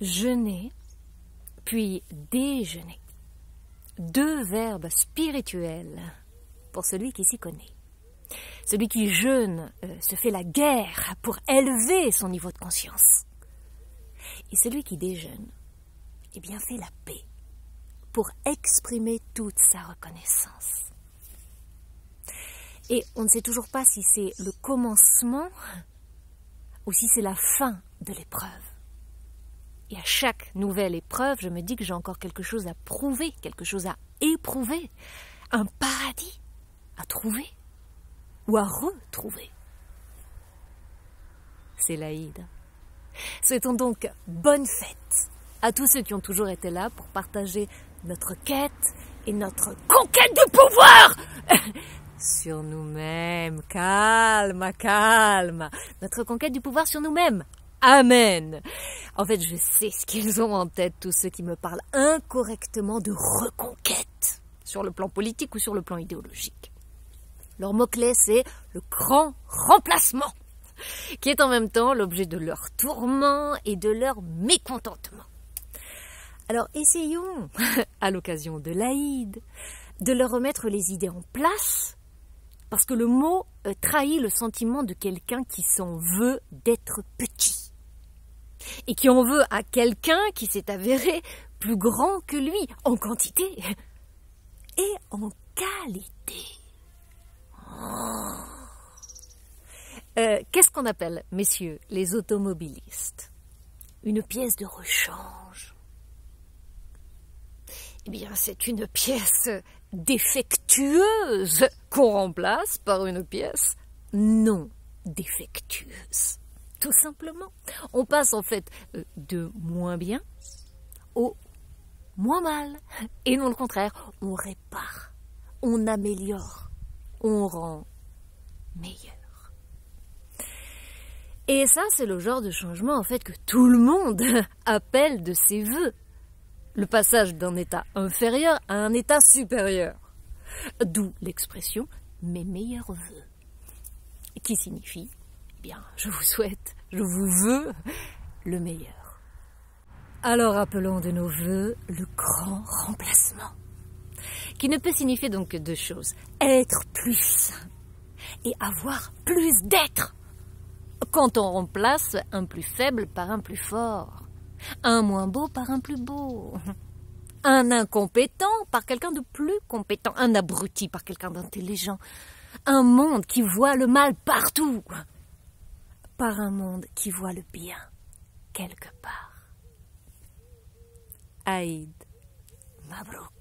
jeûner, puis déjeuner. Deux verbes spirituels pour celui qui s'y connaît. Celui qui jeûne se fait la guerre pour élever son niveau de conscience. Et celui qui déjeune, eh bien, fait la paix pour exprimer toute sa reconnaissance. Et on ne sait toujours pas si c'est le commencement ou si c'est la fin de l'épreuve. Et à chaque nouvelle épreuve, je me dis que j'ai encore quelque chose à prouver, quelque chose à éprouver, un paradis à trouver ou à retrouver. C'est l'Aïd. Souhaitons donc bonne fête à tous ceux qui ont toujours été là pour partager notre quête et notre conquête de pouvoir sur nous-mêmes. Calme, calme. Notre conquête du pouvoir sur nous-mêmes. Amen. En fait, je sais ce qu'ils ont en tête, tous ceux qui me parlent incorrectement de reconquête, sur le plan politique ou sur le plan idéologique. Leur mot-clé, c'est le grand remplacement, qui est en même temps l'objet de leur tourment et de leur mécontentement. Alors essayons, à l'occasion de l'Aïd, de leur remettre les idées en place, parce que le mot trahit le sentiment de quelqu'un qui s'en veut d'être petit, et qui en veut à quelqu'un qui s'est avéré plus grand que lui, en quantité et en qualité. Qu'est-ce qu'on appelle, messieurs, les automobilistes? Une pièce de rechange. Eh bien, c'est une pièce défectueuse qu'on remplace par une pièce non défectueuse. Tout simplement. On passe en fait de moins bien au moins mal. Et non le contraire, on répare, on améliore, on rend meilleur. Et ça, c'est le genre de changement en fait que tout le monde appelle de ses voeux. Le passage d'un état inférieur à un état supérieur. D'où l'expression « mes meilleurs vœux », qui signifie « bien, je vous souhaite, je vous veux le meilleur ». Alors appelons de nos vœux le grand remplacement, qui ne peut signifier donc que deux choses. Être plus et avoir plus d'être. Quand on remplace un plus faible par un plus fort. Un moins beau par un plus beau. Un incompétent par quelqu'un de plus compétent. Un abruti par quelqu'un d'intelligent. Un monde qui voit le mal partout. Par un monde qui voit le bien quelque part. Aïd Mabrouk.